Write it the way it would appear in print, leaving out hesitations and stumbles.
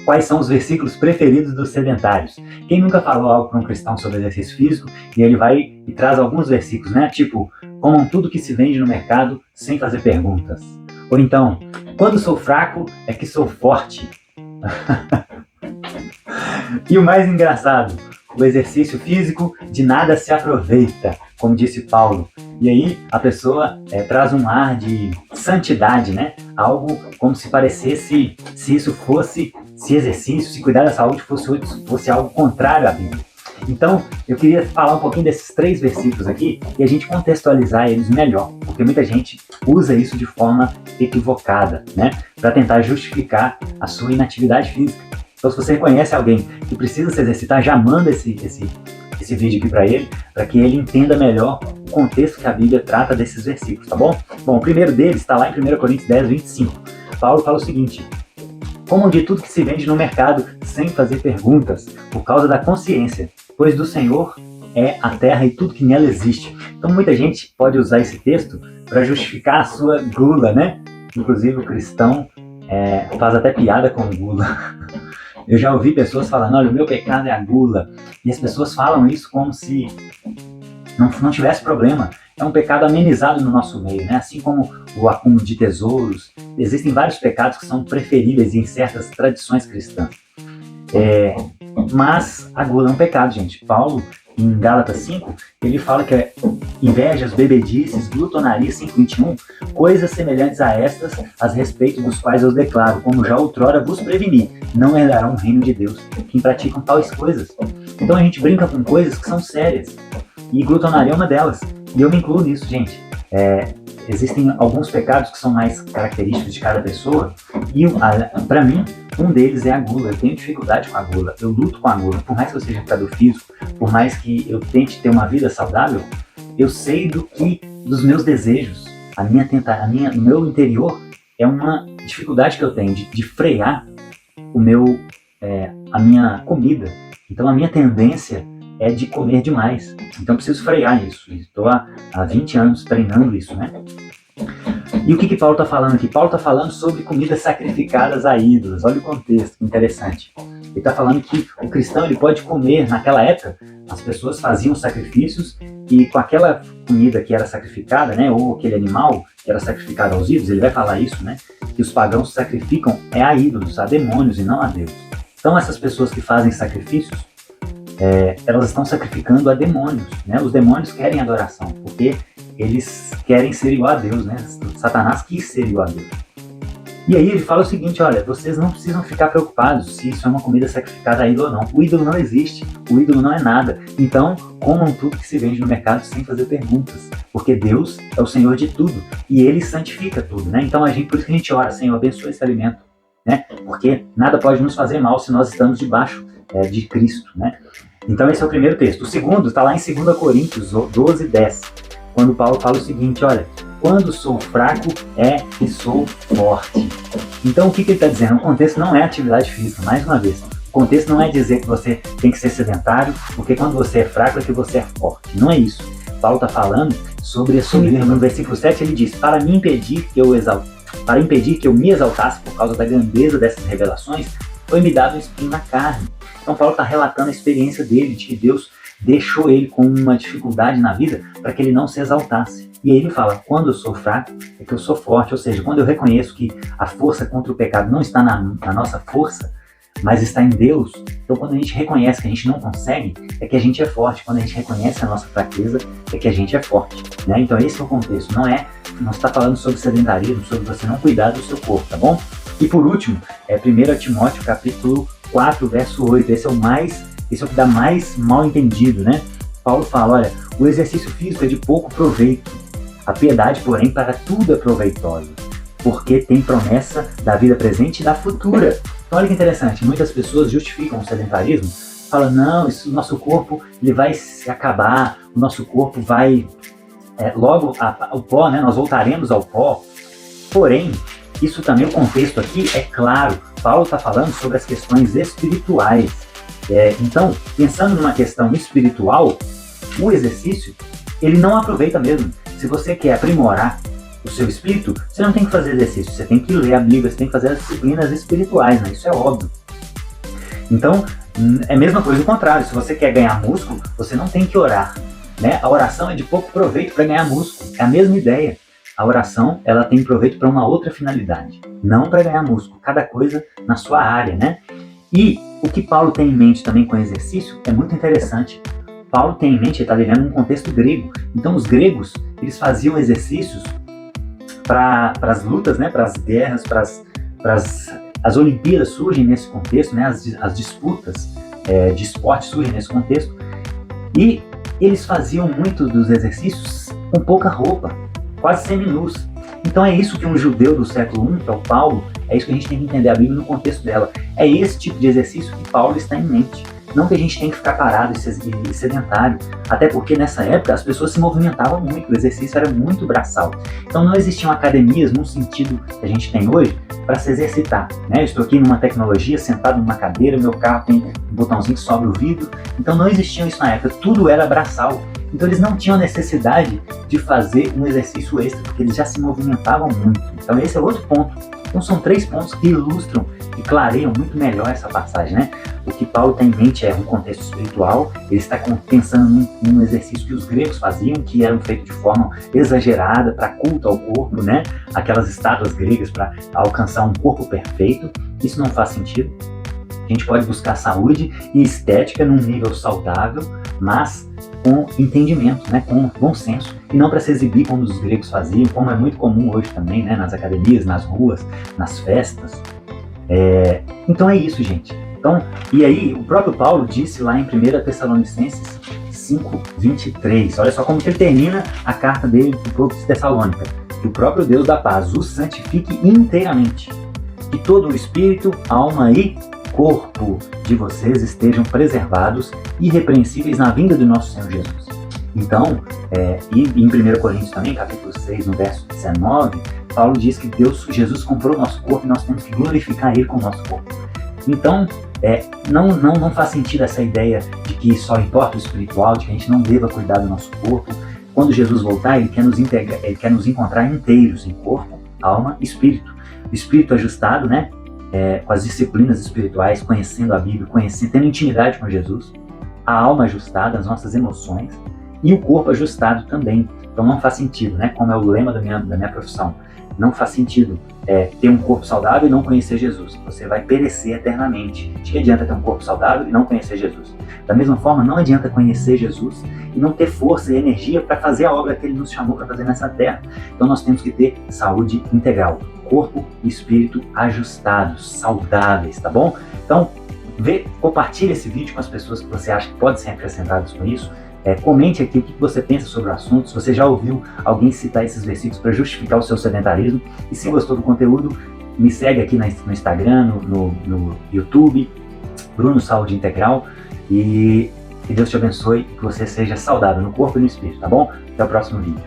quais são os versículos preferidos dos sedentários. Quem nunca falou algo para um cristão sobre exercício físico e ele vai e traz alguns versículos, né? Tipo, comam tudo que se vende no mercado sem fazer perguntas. Ou então, quando sou fraco é que sou forte. E o mais engraçado, o exercício físico de nada se aproveita, como disse Paulo. E aí a pessoa traz um ar de santidade, né? Algo como se parecesse, se exercício, se cuidar da saúde fosse algo contrário à Bíblia. Então, eu queria falar um pouquinho desses 3 versículos aqui e a gente contextualizar eles melhor, porque muita gente usa isso de forma equivocada, né? Para tentar justificar a sua inatividade física. Então, se você conhece alguém que precisa se exercitar, já manda esse vídeo aqui para ele, para que ele entenda melhor o contexto que a Bíblia trata desses versículos, tá bom? Bom, o primeiro deles está lá em 1 Coríntios 10, 25. Paulo fala o seguinte: comam de tudo que se vende no mercado sem fazer perguntas, por causa da consciência, pois do Senhor é a terra e tudo que nela existe. Então muita gente pode usar esse texto para justificar a sua gula, né? Inclusive o cristão faz até piada com gula. Eu já ouvi pessoas falando, olha, o meu pecado é a gula. E as pessoas falam isso como se não tivesse problema. É um pecado amenizado no nosso meio, né? Assim como o acúmulo de tesouros. Existem vários pecados que são preferíveis em certas tradições cristãs. Mas a gula é um pecado, gente. Paulo, em Gálatas 5, ele fala que invejas, bebedices, glutonaria, 5:21, coisas semelhantes a estas, a respeito dos quais eu declaro, como já outrora vos preveni, não herdarão o reino de Deus quem praticam tais coisas. Então a gente brinca com coisas que são sérias, e glutonaria é uma delas, e eu me incluo nisso, gente. Existem alguns pecados que são mais característicos de cada pessoa, e para mim, um deles é a gula. Eu tenho dificuldade com a gula, eu luto com a gula. Por mais que eu seja educador físico, por mais que eu tente ter uma vida saudável, eu sei dos meus desejos. No meu interior é uma dificuldade que eu tenho de frear a minha comida. Então a minha tendência é de comer demais. Então eu preciso frear isso. Estou há 20 anos treinando isso, né? E o que Paulo está falando aqui? Paulo está falando sobre comidas sacrificadas a ídolos. Olha o contexto, que interessante. Ele está falando que o cristão ele pode comer. Naquela época, as pessoas faziam sacrifícios e com aquela comida que era sacrificada, né, ou aquele animal que era sacrificado aos ídolos, ele vai falar isso, né, que os pagãos sacrificam a ídolos, a demônios e não a Deus. Então essas pessoas que fazem sacrifícios, elas estão sacrificando a demônios, né? Os demônios querem adoração, porque eles querem ser igual a Deus, né? Satanás quis ser igual a Deus. E aí ele fala o seguinte, olha, vocês não precisam ficar preocupados se isso é uma comida sacrificada a ídolo ou não. O ídolo não existe, o ídolo não é nada. Então, comam tudo que se vende no mercado sem fazer perguntas, porque Deus é o Senhor de tudo e Ele santifica tudo, né? Então, por isso que a gente ora, Senhor, abençoa esse alimento, né? Porque nada pode nos fazer mal se nós estamos debaixo de Cristo, né? Então, esse é o primeiro texto. O segundo está lá em 2 Coríntios 12, 10, quando Paulo fala o seguinte, olha, quando sou fraco é que sou forte. Então o que ele está dizendo? O contexto não é atividade física, mais uma vez. O contexto não é dizer que você tem que ser sedentário, porque quando você é fraco é que você é forte. Não é isso. Paulo está falando sobre assumir. No versículo 7 ele diz, para impedir que eu me exaltasse por causa da grandeza dessas revelações, foi-me dado um espinho na carne. Então Paulo está relatando a experiência dele, de que Deus deixou ele com uma dificuldade na vida para que ele não se exaltasse. E aí ele fala, quando eu sou fraco, é que eu sou forte. Ou seja, quando eu reconheço que a força contra o pecado não está na nossa força, mas está em Deus. Então quando a gente reconhece que a gente não consegue, é que a gente é forte. Quando a gente reconhece a nossa fraqueza, é que a gente é forte, né? Então esse é o contexto. Não está falando sobre sedentarismo, sobre você não cuidar do seu corpo, tá bom? E por último, 1 Timóteo capítulo 4, verso 8. Esse é o que dá mais mal entendido, né? Paulo fala, olha, o exercício físico é de pouco proveito. A piedade, porém, para tudo é proveitosa, porque tem promessa da vida presente e da futura. Então olha que interessante, muitas pessoas justificam o sedentarismo, falam, não, o nosso corpo ele vai se acabar, o nosso corpo vai, o pó, né? Nós voltaremos ao pó. Porém, isso também, o contexto aqui é claro, Paulo está falando sobre as questões espirituais. Então, pensando numa questão espiritual, o exercício, ele não aproveita mesmo. Se você quer aprimorar o seu espírito, você não tem que fazer exercício, você tem que ler a Bíblia, você tem que fazer as disciplinas espirituais, né? Isso é óbvio. Então, é a mesma coisa o contrário. Se você quer ganhar músculo, você não tem que orar, né? A oração é de pouco proveito para ganhar músculo. É a mesma ideia. A oração, ela tem proveito para uma outra finalidade, não para ganhar músculo. Cada coisa na sua área, né? E o que Paulo tem em mente também com o exercício é muito interessante. Paulo tem em mente, ele está vivendo num contexto grego. Então, os gregos, eles faziam exercícios para as lutas, né? Para as guerras, as Olimpíadas surgem nesse contexto, né? As disputas de esporte surgem nesse contexto. E eles faziam muitos dos exercícios com pouca roupa, quase seminus. Então é isso que um judeu do século I, que é o Paulo, é isso que a gente tem que entender a Bíblia no contexto dela. É esse tipo de exercício que Paulo está em mente. Não que a gente tem que ficar parado e sedentário, até porque nessa época as pessoas se movimentavam muito, o exercício era muito braçal. Então não existiam academias no sentido que a gente tem hoje para se exercitar, né? Eu estou aqui numa tecnologia, sentado numa cadeira, meu carro tem um botãozinho que sobe o vidro, então não existia isso na época, tudo era braçal. Então eles não tinham necessidade de fazer um exercício extra, porque eles já se movimentavam muito. Então esse é outro ponto. Então são 3 pontos que ilustram e clareiam muito melhor essa passagem, né? O que Paulo tem em mente é um contexto espiritual, ele está pensando num exercício que os gregos faziam, que eram feitos de forma exagerada, para culto ao corpo, né? Aquelas estátuas gregas para alcançar um corpo perfeito. Isso não faz sentido. A gente pode buscar saúde e estética num nível saudável, mas com entendimento, né, com bom senso, e não para se exibir como os gregos faziam, como é muito comum hoje também, né, nas academias, nas ruas, nas festas. Então é isso, gente. Então, e aí, o próprio Paulo disse lá em 1 Tessalonicenses 5:23, olha só como que ele termina a carta dele para o povo de Tessalônica: que o próprio Deus da paz os santifique inteiramente, que todo o espírito, alma e corpo de vocês estejam preservados, irrepreensíveis na vinda do nosso Senhor Jesus. Então, e em 1 Coríntios também, capítulo 6, no verso 19, Paulo diz que Jesus comprou o nosso corpo e nós temos que glorificar Ele com o nosso corpo. Então, não faz sentido essa ideia de que só importa o espiritual, de que a gente não deva cuidar do nosso corpo. Quando Jesus voltar, Ele quer nos encontrar inteiros em corpo, alma e espírito. O espírito ajustado, né? Com as disciplinas espirituais, conhecendo a Bíblia, tendo intimidade com Jesus, a alma ajustada, as nossas emoções, e o corpo ajustado também. Então não faz sentido, né? Como é o lema da minha profissão, não faz sentido ter um corpo saudável e não conhecer Jesus. Você vai perecer eternamente. De que adianta ter um corpo saudável e não conhecer Jesus? Da mesma forma, não adianta conhecer Jesus e não ter força e energia para fazer a obra que Ele nos chamou para fazer nessa terra. Então nós temos que ter saúde integral, corpo e espírito ajustados, saudáveis, tá bom? Então, compartilhe esse vídeo com as pessoas que você acha que podem ser acrescentadas com isso. Comente aqui o que você pensa sobre o assunto, se você já ouviu alguém citar esses versículos para justificar o seu sedentarismo. E se gostou do conteúdo, me segue aqui no Instagram, no YouTube, Bruno Saúde Integral. E que Deus te abençoe e que você seja saudável no corpo e no espírito, tá bom? Até o próximo vídeo.